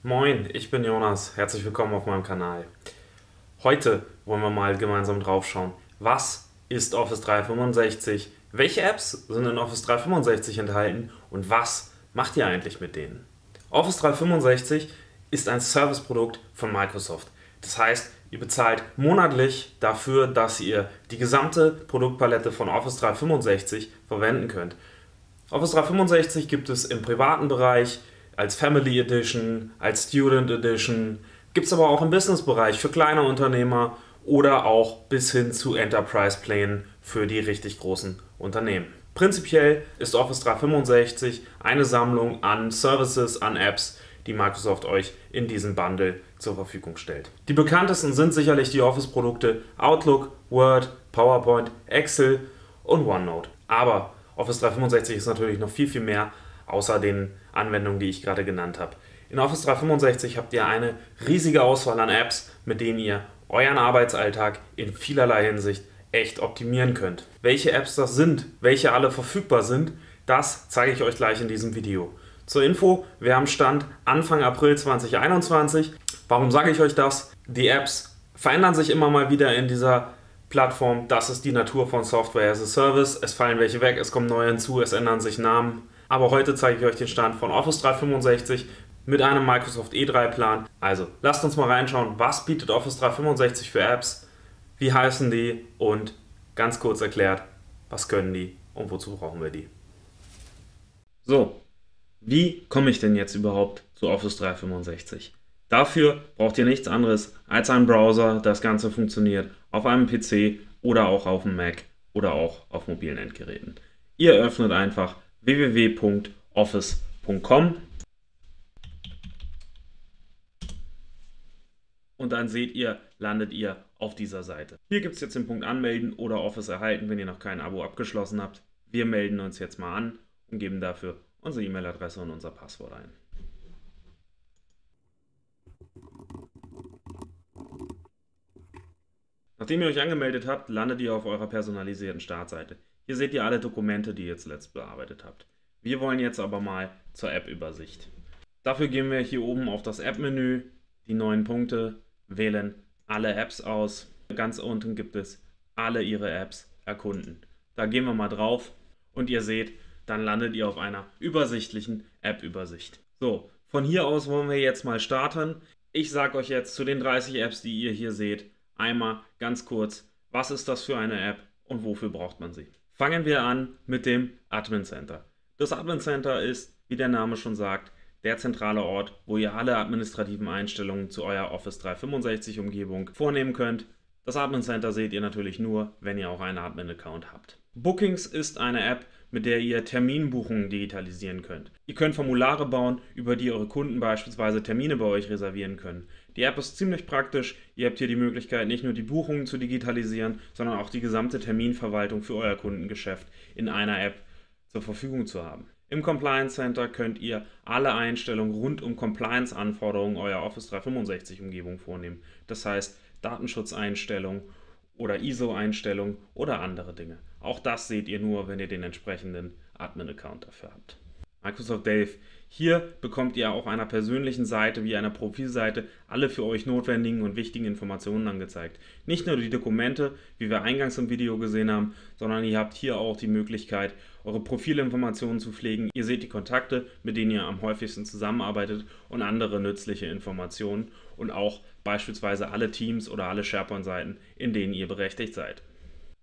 Moin, ich bin Jonas. Herzlich willkommen auf meinem Kanal. Heute wollen wir mal gemeinsam drauf schauen. Was ist Office 365? Welche Apps sind in Office 365 enthalten und was macht ihr eigentlich mit denen? Office 365 ist ein Serviceprodukt von Microsoft. Das heißt, ihr bezahlt monatlich dafür, dass ihr die gesamte Produktpalette von Office 365 verwenden könnt. Office 365 gibt es im privaten Bereich als Family Edition, als Student Edition, gibt es aber auch im Business-Bereich für kleine Unternehmer oder auch bis hin zu Enterprise-Plänen für die richtig großen Unternehmen. Prinzipiell ist Office 365 eine Sammlung an Services, an Apps, die Microsoft euch in diesem Bundle zur Verfügung stellt. Die bekanntesten sind sicherlich die Office-Produkte Outlook, Word, PowerPoint, Excel und OneNote. Aber Office 365 ist natürlich noch viel mehr, außer den Anwendungen, die ich gerade genannt habe. In Office 365 habt ihr eine riesige Auswahl an Apps, mit denen ihr euren Arbeitsalltag in vielerlei Hinsicht echt optimieren könnt. Welche Apps das sind, welche alle verfügbar sind, das zeige ich euch gleich in diesem Video. Zur Info, wir haben Stand Anfang April 2021. Warum sage ich euch das? Die Apps verändern sich immer mal wieder in dieser Plattform. Das ist die Natur von Software as a Service. Es fallen welche weg, es kommen neue hinzu, es ändern sich Namen. Aber heute zeige ich euch den Stand von Office 365 mit einem Microsoft E3-Plan. Also lasst uns mal reinschauen, was bietet Office 365 für Apps, wie heißen die und ganz kurz erklärt, was können die und wozu brauchen wir die. So, wie komme ich denn jetzt überhaupt zu Office 365? Dafür braucht ihr nichts anderes als einen Browser. Das Ganze funktioniert auf einem PC oder auch auf dem Mac oder auch auf mobilen Endgeräten. Ihr öffnet einfach www.office.com und dann landet ihr auf dieser Seite. Hier gibt es jetzt den Punkt Anmelden oder Office erhalten, wenn ihr noch kein Abo abgeschlossen habt. Wir melden uns jetzt mal an und geben dafür unsere E-Mail-Adresse und unser Passwort ein. Nachdem ihr euch angemeldet habt, landet ihr auf eurer personalisierten Startseite. Hier seht ihr alle Dokumente, die ihr zuletzt bearbeitet habt. Wir wollen jetzt aber mal zur App-Übersicht. Dafür gehen wir hier oben auf das App-Menü, die 9 Punkte, wählen alle Apps aus. Ganz unten gibt es alle ihre Apps erkunden. Da gehen wir mal drauf und ihr seht, dann landet ihr auf einer übersichtlichen App-Übersicht. So, von hier aus wollen wir jetzt mal starten. Ich sage euch jetzt zu den 30 Apps, die ihr hier seht, einmal ganz kurz, was ist das für eine App und wofür braucht man sie. Fangen wir an mit dem Admin Center. Das Admin Center ist, wie der Name schon sagt, der zentrale Ort, wo ihr alle administrativen Einstellungen zu eurer Office 365 Umgebung vornehmen könnt. Das Admin Center seht ihr natürlich nur, wenn ihr auch einen Admin-Account habt. Bookings ist eine App, mit der ihr Terminbuchungen digitalisieren könnt. Ihr könnt Formulare bauen, über die eure Kunden beispielsweise Termine bei euch reservieren können. Die App ist ziemlich praktisch. Ihr habt hier die Möglichkeit, nicht nur die Buchungen zu digitalisieren, sondern auch die gesamte Terminverwaltung für euer Kundengeschäft in einer App zur Verfügung zu haben. Im Compliance Center könnt ihr alle Einstellungen rund um Compliance-Anforderungen eurer Office 365-Umgebung vornehmen. Das heißt Datenschutzeinstellungen oder ISO-Einstellungen oder andere Dinge. Auch das seht ihr nur, wenn ihr den entsprechenden Admin-Account dafür habt. Microsoft Delve. Hier bekommt ihr auf einer persönlichen Seite wie einer Profilseite alle für euch notwendigen und wichtigen Informationen angezeigt. Nicht nur die Dokumente, wie wir eingangs im Video gesehen haben, sondern ihr habt hier auch die Möglichkeit, eure Profilinformationen zu pflegen. Ihr seht die Kontakte, mit denen ihr am häufigsten zusammenarbeitet und andere nützliche Informationen und auch beispielsweise alle Teams oder alle SharePoint-Seiten, in denen ihr berechtigt seid.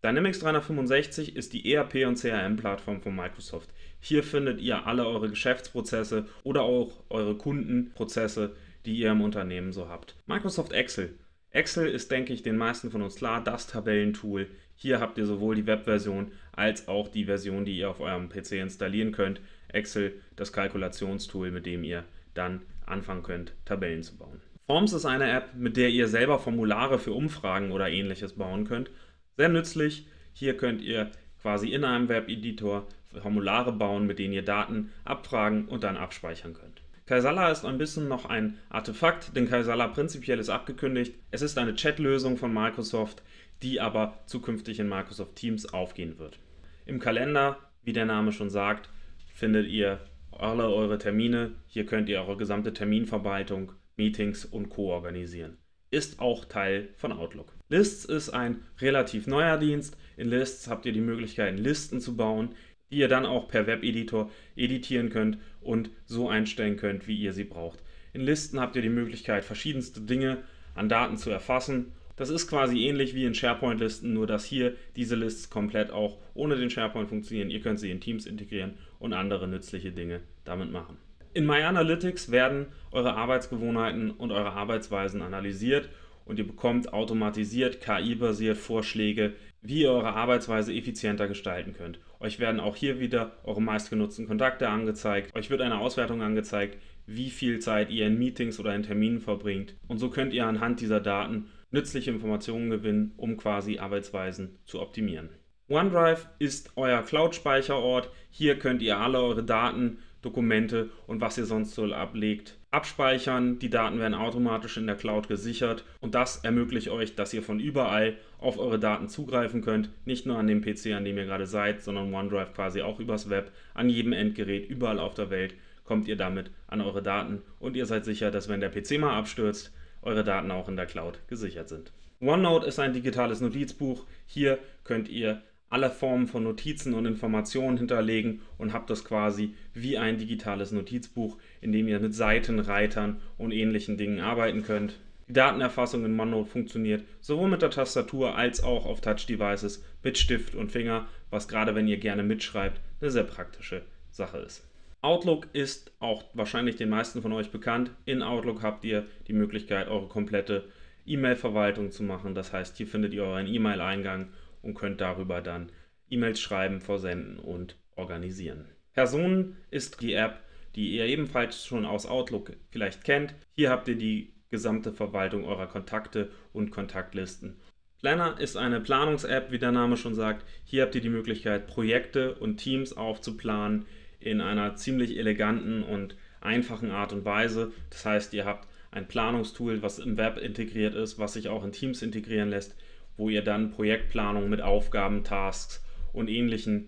Dynamics 365 ist die ERP- und CRM-Plattform von Microsoft. Hier findet ihr alle eure Geschäftsprozesse oder auch eure Kundenprozesse, die ihr im Unternehmen so habt. Microsoft Excel. Excel ist, denke ich, den meisten von uns klar, das Tabellentool. Hier habt ihr sowohl die Webversion als auch die Version, die ihr auf eurem PC installieren könnt. Excel, das Kalkulationstool, mit dem ihr dann anfangen könnt, Tabellen zu bauen. Forms ist eine App, mit der ihr selber Formulare für Umfragen oder ähnliches bauen könnt. Sehr nützlich. Hier könnt ihr quasi in einem Webeditor Formulare bauen, mit denen ihr Daten abfragen und dann abspeichern könnt. Kaisala ist ein bisschen noch ein Artefakt, denn Kaisala prinzipiell ist abgekündigt. Es ist eine Chatlösung von Microsoft, die aber zukünftig in Microsoft Teams aufgehen wird. Im Kalender, wie der Name schon sagt, findet ihr alle eure Termine. Hier könnt ihr eure gesamte Terminverwaltung, Meetings und Co. organisieren. Ist auch Teil von Outlook. Lists ist ein relativ neuer Dienst. In Lists habt ihr die Möglichkeit, Listen zu bauen, die ihr dann auch per Webeditor editieren könnt und so einstellen könnt, wie ihr sie braucht. In Listen habt ihr die Möglichkeit, verschiedenste Dinge an Daten zu erfassen. Das ist quasi ähnlich wie in SharePoint-Listen, nur dass hier diese Lists komplett auch ohne den SharePoint funktionieren. Ihr könnt sie in Teams integrieren und andere nützliche Dinge damit machen. In My Analytics werden eure Arbeitsgewohnheiten und eure Arbeitsweisen analysiert und ihr bekommt automatisiert, KI-basiert Vorschläge, wie ihr eure Arbeitsweise effizienter gestalten könnt. Euch werden auch hier wieder eure meistgenutzten Kontakte angezeigt. Euch wird eine Auswertung angezeigt, wie viel Zeit ihr in Meetings oder in Terminen verbringt. Und so könnt ihr anhand dieser Daten nützliche Informationen gewinnen, um quasi Arbeitsweisen zu optimieren. OneDrive ist euer Cloud-Speicherort. Hier könnt ihr alle eure Daten, Dokumente und was ihr sonst so ablegt, abspeichern. Die Daten werden automatisch in der Cloud gesichert und das ermöglicht euch, dass ihr von überall auf eure Daten zugreifen könnt. Nicht nur an dem PC, an dem ihr gerade seid, sondern OneDrive quasi auch übers Web, an jedem Endgerät, überall auf der Welt kommt ihr damit an eure Daten und ihr seid sicher, dass wenn der PC mal abstürzt, eure Daten auch in der Cloud gesichert sind. OneNote ist ein digitales Notizbuch. Hier könnt ihr alle Formen von Notizen und Informationen hinterlegen und habt das quasi wie ein digitales Notizbuch, in dem ihr mit Seiten, Reitern und ähnlichen Dingen arbeiten könnt. Die Datenerfassung in OneNote funktioniert sowohl mit der Tastatur als auch auf Touch-Devices mit Stift und Finger, was gerade wenn ihr gerne mitschreibt, eine sehr praktische Sache ist. Outlook ist auch wahrscheinlich den meisten von euch bekannt. In Outlook habt ihr die Möglichkeit, eure komplette E-Mail-Verwaltung zu machen. Das heißt, hier findet ihr euren E-Mail-Eingang und könnt darüber dann E-Mails schreiben, versenden und organisieren. Personen ist die App, die ihr ebenfalls schon aus Outlook vielleicht kennt. Hier habt ihr die gesamte Verwaltung eurer Kontakte und Kontaktlisten. Planner ist eine Planungs-App, wie der Name schon sagt. Hier habt ihr die Möglichkeit, Projekte und Teams aufzuplanen in einer ziemlich eleganten und einfachen Art und Weise. Das heißt, ihr habt ein Planungstool, was im Web integriert ist, was sich auch in Teams integrieren lässt, wo ihr dann Projektplanung mit Aufgaben, Tasks und Ähnlichem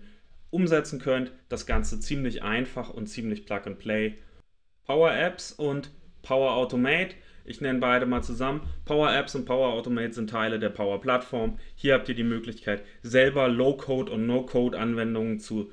umsetzen könnt. Das Ganze ziemlich einfach und ziemlich Plug and Play. Power Apps und Power Automate. Ich nenne beide mal zusammen. Power Apps und Power Automate sind Teile der Power Plattform. Hier habt ihr die Möglichkeit, selber Low-Code und No-Code-Anwendungen zu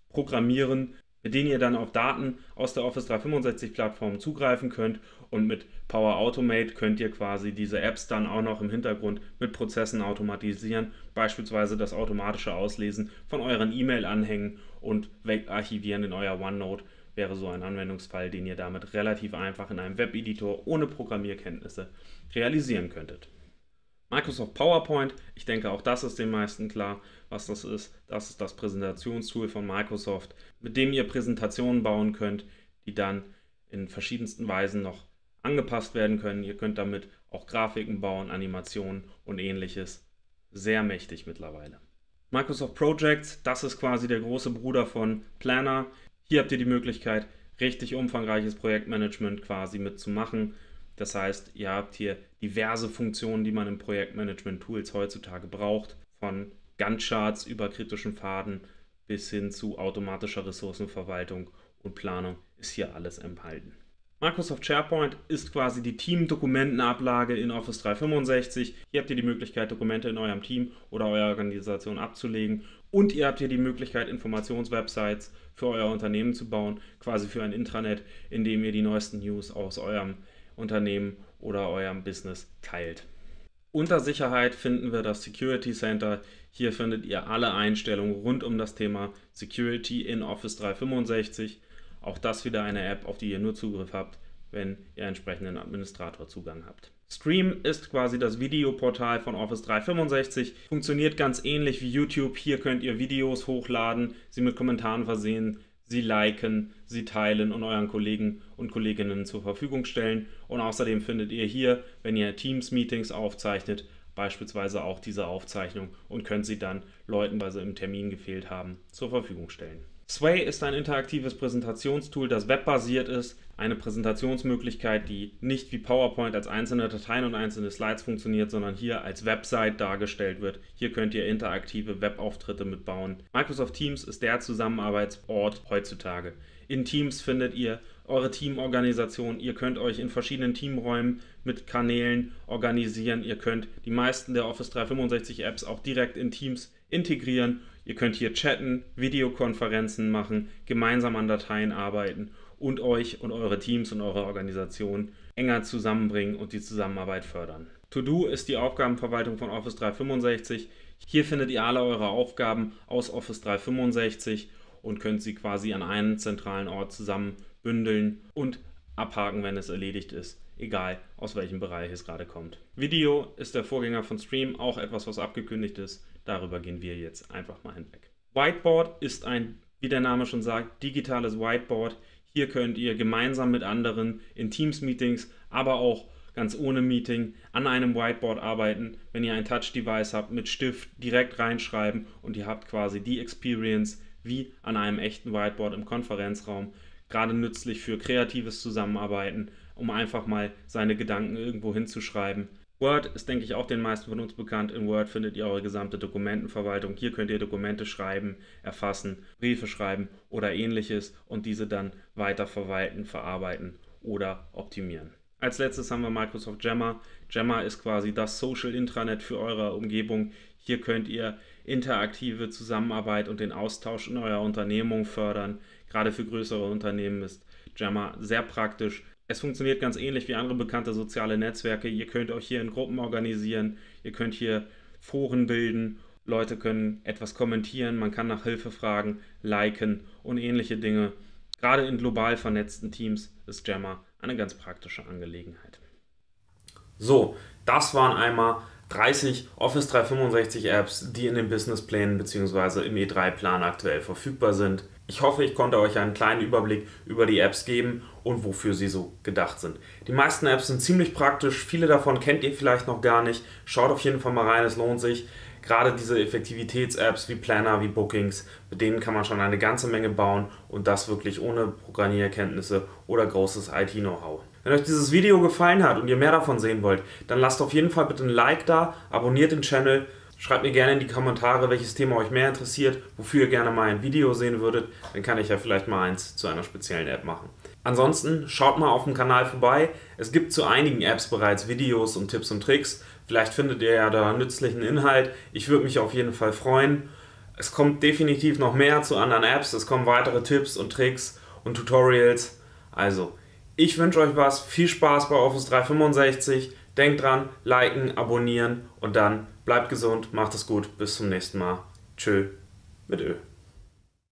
programmieren, mit denen ihr dann auf Daten aus der Office 365 Plattform zugreifen könnt und mit Power Automate könnt ihr quasi diese Apps dann auch noch im Hintergrund mit Prozessen automatisieren, beispielsweise das automatische Auslesen von euren E-Mail-Anhängen und wegarchivieren in euer OneNote wäre so ein Anwendungsfall, den ihr damit relativ einfach in einem Webeditor ohne Programmierkenntnisse realisieren könntet. Microsoft PowerPoint, ich denke auch das ist den meisten klar, was das ist. Das ist das Präsentationstool von Microsoft, mit dem ihr Präsentationen bauen könnt, die dann in verschiedensten Weisen noch angepasst werden können. Ihr könnt damit auch Grafiken bauen, Animationen und ähnliches. Sehr mächtig mittlerweile. Microsoft Projects, das ist quasi der große Bruder von Planner. Hier habt ihr die Möglichkeit, richtig umfangreiches Projektmanagement quasi mitzumachen. Das heißt, ihr habt hier diverse Funktionen, die man in Projektmanagement-Tools heutzutage braucht, von Gantt-Charts über kritischen Pfaden bis hin zu automatischer Ressourcenverwaltung und Planung ist hier alles enthalten. Microsoft SharePoint ist quasi die Team-Dokumentenablage in Office 365. Hier habt ihr die Möglichkeit, Dokumente in eurem Team oder eurer Organisation abzulegen. Und ihr habt hier die Möglichkeit, Informationswebsites für euer Unternehmen zu bauen, quasi für ein Intranet, in dem ihr die neuesten News aus eurem Unternehmen oder eurem Business teilt. Unter Sicherheit finden wir das Security Center. Hier findet ihr alle Einstellungen rund um das Thema Security in Office 365. Auch das wieder eine App, auf die ihr nur Zugriff habt, wenn ihr entsprechenden Administratorzugang habt. Stream ist quasi das Videoportal von Office 365. Funktioniert ganz ähnlich wie YouTube. Hier könnt ihr Videos hochladen, sie mit Kommentaren versehen, sie liken, sie teilen und euren Kollegen und Kolleginnen zur Verfügung stellen. Und außerdem findet ihr hier, wenn ihr Teams-Meetings aufzeichnet, beispielsweise auch diese Aufzeichnung und könnt sie dann Leuten, weil sie im Termin gefehlt haben, zur Verfügung stellen. Sway ist ein interaktives Präsentationstool, das webbasiert ist. Eine Präsentationsmöglichkeit, die nicht wie PowerPoint als einzelne Dateien und einzelne Slides funktioniert, sondern hier als Website dargestellt wird. Hier könnt ihr interaktive Webauftritte mitbauen. Microsoft Teams ist der Zusammenarbeitsort heutzutage. In Teams findet ihr eure Teamorganisation. Ihr könnt euch in verschiedenen Teamräumen mit Kanälen organisieren. Ihr könnt die meisten der Office 365 Apps auch direkt in Teams integrieren. Ihr könnt hier chatten, Videokonferenzen machen, gemeinsam an Dateien arbeiten und euch und eure Teams und eure Organisation enger zusammenbringen und die Zusammenarbeit fördern. To-Do ist die Aufgabenverwaltung von Office 365. Hier findet ihr alle eure Aufgaben aus Office 365 und könnt sie quasi an einen zentralen Ort zusammen bündeln und abhaken, wenn es erledigt ist, egal aus welchem Bereich es gerade kommt. Video ist der Vorgänger von Stream, auch etwas, was abgekündigt ist. Darüber gehen wir jetzt einfach mal hinweg. Whiteboard ist ein, wie der Name schon sagt, digitales Whiteboard. Hier könnt ihr gemeinsam mit anderen in Teams-Meetings, aber auch ganz ohne Meeting an einem Whiteboard arbeiten. Wenn ihr ein Touch-Device habt, mit Stift direkt reinschreiben und ihr habt quasi die Experience wie an einem echten Whiteboard im Konferenzraum. Gerade nützlich für kreatives Zusammenarbeiten, um einfach mal seine Gedanken irgendwo hinzuschreiben. Word ist, denke ich, auch den meisten von uns bekannt. In Word findet ihr eure gesamte Dokumentenverwaltung. Hier könnt ihr Dokumente schreiben, erfassen, Briefe schreiben oder ähnliches und diese dann weiter verwalten, verarbeiten oder optimieren. Als letztes haben wir Microsoft Jammer. Jammer ist quasi das Social Intranet für eure Umgebung. Hier könnt ihr interaktive Zusammenarbeit und den Austausch in eurer Unternehmung fördern. Gerade für größere Unternehmen ist Jammer sehr praktisch. Es funktioniert ganz ähnlich wie andere bekannte soziale Netzwerke. Ihr könnt euch hier in Gruppen organisieren, ihr könnt hier Foren bilden, Leute können etwas kommentieren, man kann nach Hilfe fragen, liken und ähnliche Dinge. Gerade in global vernetzten Teams ist Jammer eine ganz praktische Angelegenheit. So, das waren einmal 30 Office 365 Apps, die in den Businessplänen bzw. im E3-Plan aktuell verfügbar sind. Ich hoffe, ich konnte euch einen kleinen Überblick über die Apps geben und wofür sie so gedacht sind. Die meisten Apps sind ziemlich praktisch, viele davon kennt ihr vielleicht noch gar nicht. Schaut auf jeden Fall mal rein, es lohnt sich. Gerade diese Effektivitäts-Apps wie Planner, wie Bookings, mit denen kann man schon eine ganze Menge bauen und das wirklich ohne Programmierkenntnisse oder großes IT-Know-how. Wenn euch dieses Video gefallen hat und ihr mehr davon sehen wollt, dann lasst auf jeden Fall bitte ein Like da, abonniert den Channel, schreibt mir gerne in die Kommentare, welches Thema euch mehr interessiert, wofür ihr gerne mal ein Video sehen würdet, dann kann ich ja vielleicht mal eins zu einer speziellen App machen. Ansonsten schaut mal auf dem Kanal vorbei, es gibt zu einigen Apps bereits Videos und Tipps und Tricks, vielleicht findet ihr ja da nützlichen Inhalt, ich würde mich auf jeden Fall freuen. Es kommt definitiv noch mehr zu anderen Apps, es kommen weitere Tipps und Tricks und Tutorials, also ich wünsche euch was, viel Spaß bei Office 365, denkt dran, liken, abonnieren und dann bleibt gesund, macht es gut, bis zum nächsten Mal. Tschö mit Ö.